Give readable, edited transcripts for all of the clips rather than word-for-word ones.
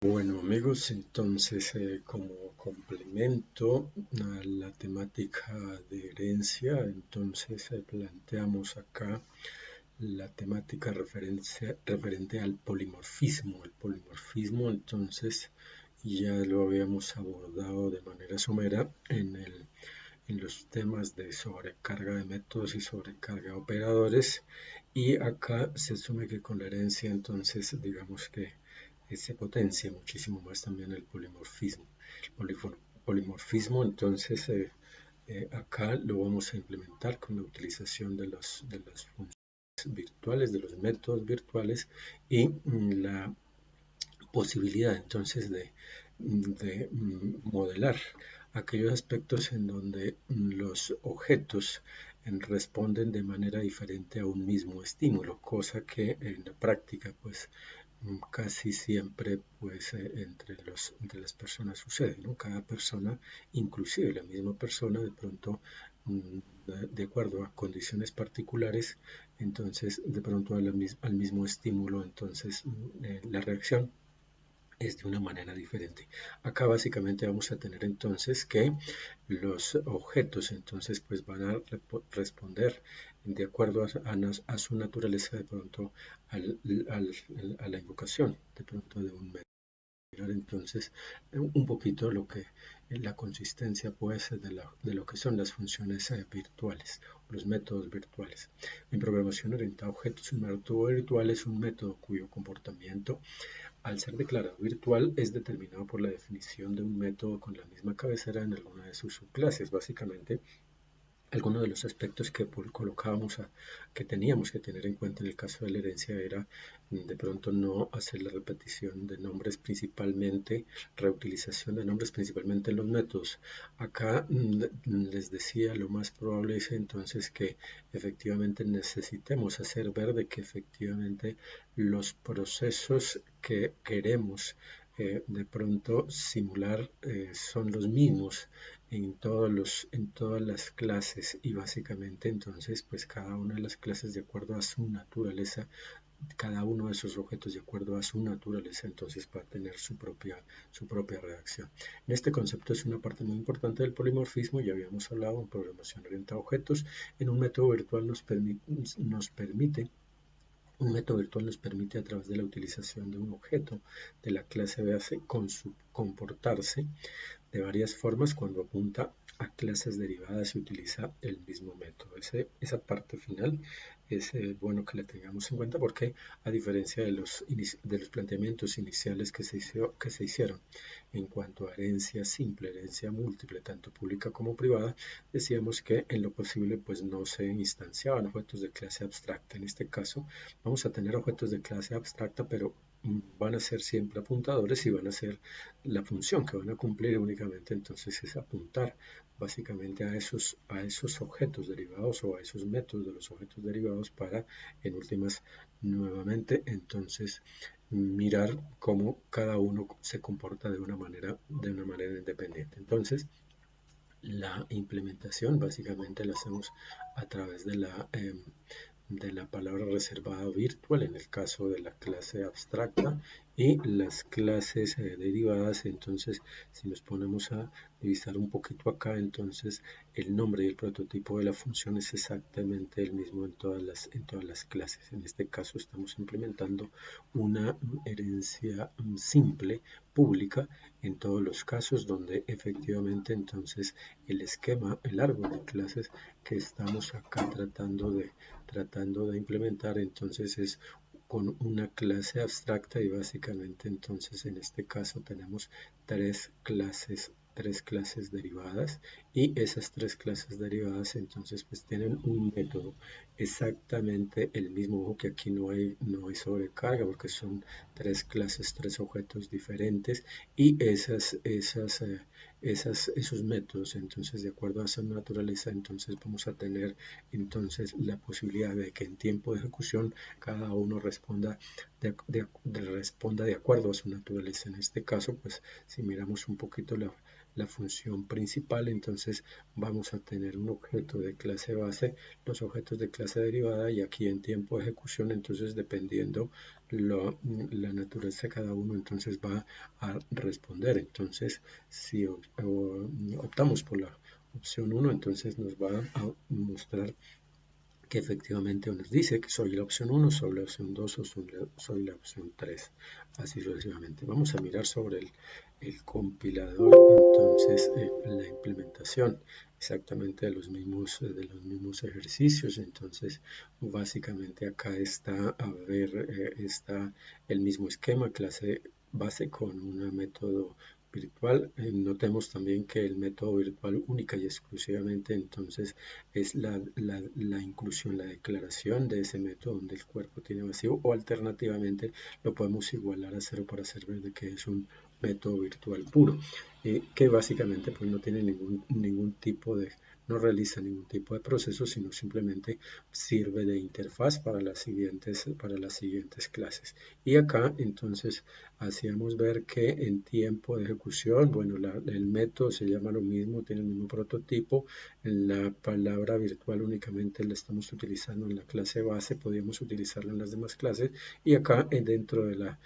Bueno amigos, entonces como complemento a la temática de herencia, entonces planteamos acá la temática referente al polimorfismo. El polimorfismo entonces ya lo habíamos abordado de manera somera en los temas de sobrecarga de métodos y sobrecarga de operadores, y acá se asume que con la herencia entonces digamos que se potencia muchísimo más también el polimorfismo. El polimorfismo entonces acá lo vamos a implementar con la utilización de las funciones virtuales, de los métodos virtuales, y la posibilidad entonces de modelar aquellos aspectos en donde los objetos responden de manera diferente a un mismo estímulo, cosa que en la práctica pues casi siempre pues entre las personas sucede, ¿no? Cada persona, inclusive la misma persona, de pronto de acuerdo a condiciones particulares, entonces de pronto al mismo estímulo, entonces la reacción es de una manera diferente. Acá básicamente vamos a tener entonces que los objetos entonces pues van a responder de acuerdo a su naturaleza de pronto a la invocación de pronto de un método. Entonces un poquito lo que la consistencia puede ser de lo que son las funciones virtuales, los métodos virtuales. En programación orientada a objetos, un método virtual es un método cuyo comportamiento, al ser declarado virtual, es determinado por la definición de un método con la misma cabecera en alguna de sus subclases. Básicamente, algunos de los aspectos que colocábamos, que teníamos que tener en cuenta en el caso de la herencia era de pronto no hacer la repetición de nombres principalmente, reutilización de nombres principalmente en los métodos. Acá les decía, lo más probable es entonces que efectivamente necesitemos hacer ver de que efectivamente los procesos que queremos de pronto simular son los mismos en todas las clases, y básicamente entonces pues cada una de las clases de acuerdo a su naturaleza, cada uno de esos objetos de acuerdo a su naturaleza entonces va a tener su propia reacción. En este concepto es una parte muy importante del polimorfismo. Ya habíamos hablado en programación orientada a objetos. En un método virtual un método virtual nos permite, a través de la utilización de un objeto de la clase base, con su comportarse de varias formas cuando apunta a clases derivadas y utiliza el mismo método. Esa parte final es bueno que la tengamos en cuenta porque, a diferencia de los planteamientos iniciales que se hicieron en cuanto a herencia simple, herencia múltiple, tanto pública como privada, decíamos que en lo posible pues no se instanciaban objetos de clase abstracta. En este caso vamos a tener objetos de clase abstracta, pero van a ser siempre apuntadores y van a ser la función que van a cumplir únicamente entonces es apuntar básicamente a esos objetos derivados o a esos métodos de los objetos derivados para, en últimas, nuevamente entonces mirar cómo cada uno se comporta de una manera independiente. Entonces, la implementación básicamente la hacemos a través de la palabra reservada virtual en el caso de la clase abstracta, y las clases derivadas. Entonces, si nos ponemos a divisar un poquito acá, entonces el nombre y el prototipo de la función es exactamente el mismo en todas las clases. En este caso estamos implementando una herencia simple, pública, en todos los casos donde efectivamente entonces el esquema, el árbol de clases que estamos acá tratando de implementar entonces es con una clase abstracta, y básicamente entonces en este caso tenemos tres clases derivadas, y esas tres clases derivadas entonces pues tienen un método exactamente el mismo. Ojo que aquí no hay sobrecarga porque son tres clases, tres objetos diferentes, y esos métodos entonces de acuerdo a esa naturaleza entonces vamos a tener entonces la posibilidad de que en tiempo de ejecución cada uno responda de acuerdo a su naturaleza. En este caso, pues si miramos un poquito la función principal, entonces vamos a tener un objeto de clase base, los objetos de clase derivada y aquí en tiempo de ejecución, entonces dependiendo la naturaleza de cada uno, entonces va a responder. Entonces, si optamos por la opción 1, entonces nos va a mostrar que efectivamente nos dice que soy la opción 1, soy la opción 2 o soy la opción 3, así sucesivamente. Vamos a mirar sobre el compilador, entonces la implementación exactamente de los mismos ejercicios, entonces básicamente acá está, está el mismo esquema, clase base con un método virtual. Notemos también que el método virtual única y exclusivamente entonces es la inclusión, la declaración de ese método donde el cuerpo tiene vacío, o alternativamente lo podemos igualar a cero para hacer ver de que es un método virtual puro, que básicamente pues no tiene ningún tipo de, no realiza ningún tipo de proceso, sino simplemente sirve de interfaz para las siguientes clases. Y acá entonces hacíamos ver que en tiempo de ejecución, bueno, el método se llama lo mismo, tiene el mismo prototipo, la palabra virtual únicamente la estamos utilizando en la clase base, podríamos utilizarla en las demás clases, y acá dentro de la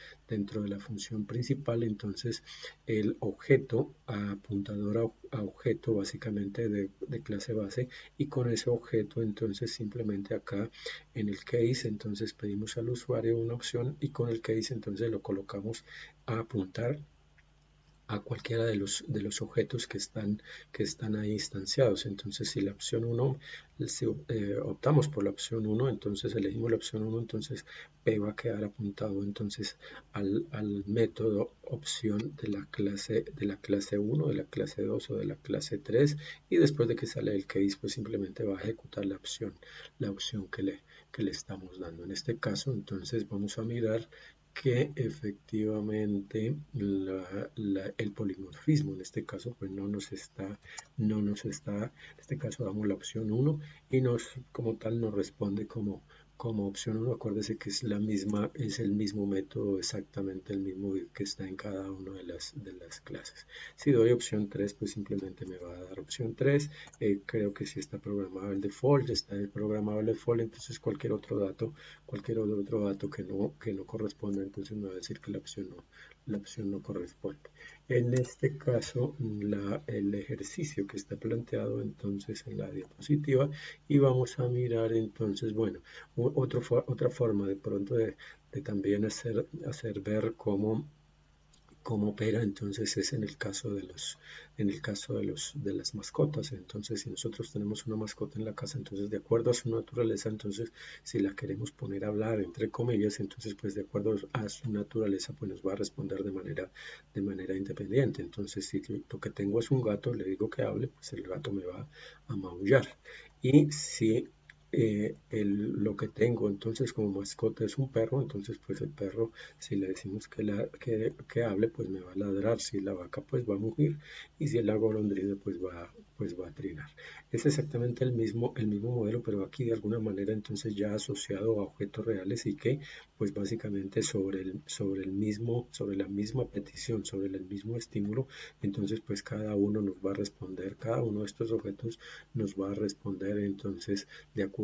función principal, entonces el objeto apuntador a objeto básicamente de clase base, y con ese objeto entonces simplemente acá en el case entonces pedimos al usuario una opción y con el case entonces lo colocamos a apuntar a cualquiera de los objetos que están ahí instanciados. Entonces, si la opción 1, si optamos por la opción 1, entonces elegimos la opción 1, entonces P va a quedar apuntado entonces al método opción de la clase 1, de la clase 2 o de la clase 3, y después de que sale el case, pues simplemente va a ejecutar la opción que le estamos dando. En este caso, entonces vamos a mirar que efectivamente el polimorfismo en este caso pues en este caso damos la opción 1 y como tal nos responde como opción 1. Acuérdese que es el mismo método, exactamente el mismo que está en cada una de las clases. Si doy opción 3, pues simplemente me va a dar opción 3. Creo que si está programado el default, está programado el default, entonces cualquier otro dato que no corresponda, entonces me va a decir que la opción no corresponde. En este caso, el ejercicio que está planteado entonces en la diapositiva, y vamos a mirar entonces, bueno, otra forma de pronto de también hacer ver cómo opera entonces es en el caso de las mascotas. Entonces, si nosotros tenemos una mascota en la casa, entonces de acuerdo a su naturaleza, entonces si la queremos poner a hablar entre comillas, entonces pues de acuerdo a su naturaleza pues nos va a responder de manera independiente. Entonces, si lo que tengo es un gato, le digo que hable, pues el gato me va a maullar. Y si lo que tengo entonces como mascota es un perro, entonces pues el perro, si le decimos que hable, pues me va a ladrar. Si la vaca, pues va a mugir. Y si la golondrina, pues va a trinar. Es exactamente el mismo modelo, pero aquí de alguna manera entonces ya asociado a objetos reales y que, pues básicamente sobre la misma petición, sobre el mismo estímulo, entonces pues cada uno nos va a responder, cada uno de estos objetos nos va a responder entonces de acuerdo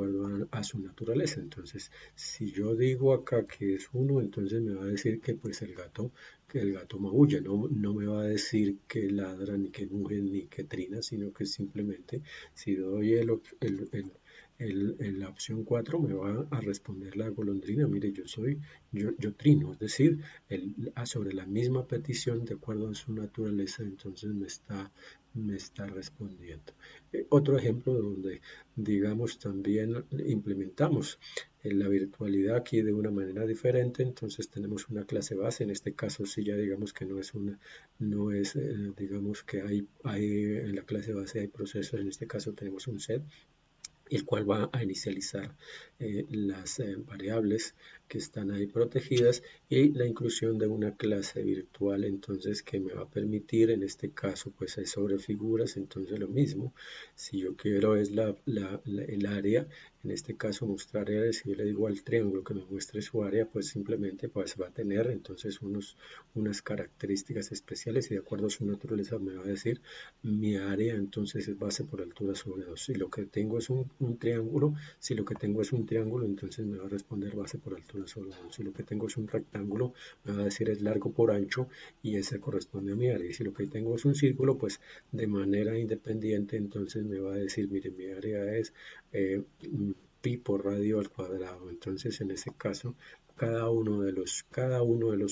a su naturaleza. Entonces, si yo digo acá que es uno, entonces me va a decir que el gato maulla, no me va a decir que ladra, ni que muge, ni que trina, sino que simplemente si doy la opción 4 me va a responder la golondrina, mire, yo trino, es decir, sobre la misma petición, de acuerdo a su naturaleza, entonces me está respondiendo. Otro ejemplo donde, digamos, también implementamos la virtualidad aquí de una manera diferente, entonces tenemos una clase base, en este caso sí ya digamos que no es, digamos que en la clase base hay procesos, en este caso tenemos un set, el cual va a inicializar las variables que están ahí protegidas y la inclusión de una clase virtual entonces que me va a permitir, en este caso pues es sobre figuras, entonces lo mismo, si yo quiero es el área, en este caso mostrar áreas, si yo le digo al triángulo que me muestre su área, pues simplemente pues va a tener entonces unas características especiales y de acuerdo a su naturaleza me va a decir mi área entonces es base por altura sobre 2. Si lo que tengo es un triángulo, si lo que tengo es un triángulo, entonces me va a responder base por altura sobre 2. Si lo que tengo es un rectángulo, me va a decir es largo por ancho y ese corresponde a mi área. Y si lo que tengo es un círculo, pues de manera independiente, entonces me va a decir, mire, mi área es pi por radio al cuadrado. Entonces, en ese caso, cada uno de los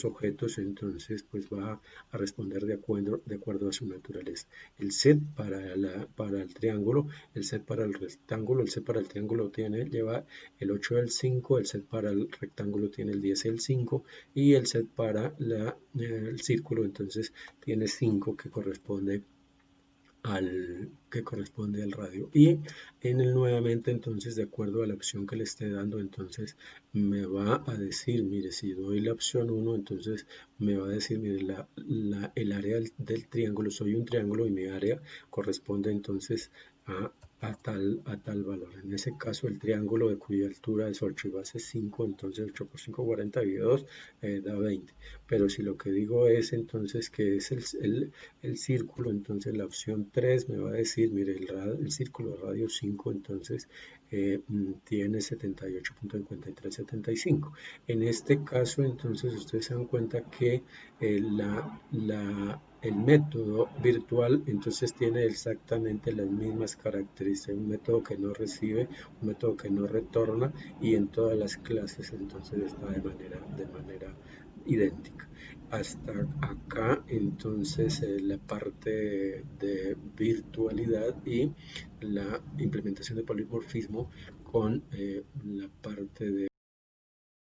objetos, entonces, pues va a responder de acuerdo a su naturaleza. El set para el triángulo, el set para el rectángulo, el set para el triángulo lleva el 8 del 5, el set para el rectángulo tiene el 10 del 5 y el set para el círculo, entonces, tiene 5 que corresponde al radio y en el nuevamente entonces de acuerdo a la opción que le esté dando entonces me va a decir mire si doy la opción 1 entonces me va a decir mire el área del triángulo soy un triángulo y mi área corresponde entonces a tal valor. En ese caso el triángulo de cuya altura es 8 y base 5 entonces 8 por 5 42 da 20, pero si lo que digo es entonces que es el círculo, entonces la opción 3 me va a decir, mire, el círculo de radio 5, entonces tiene 78.5375. En este caso, entonces, ustedes se dan cuenta que el método virtual, entonces, tiene exactamente las mismas características, un método que no recibe, un método que no retorna, y en todas las clases, entonces, está de manera idéntica. Hasta acá entonces la parte de virtualidad y la implementación de polimorfismo con la parte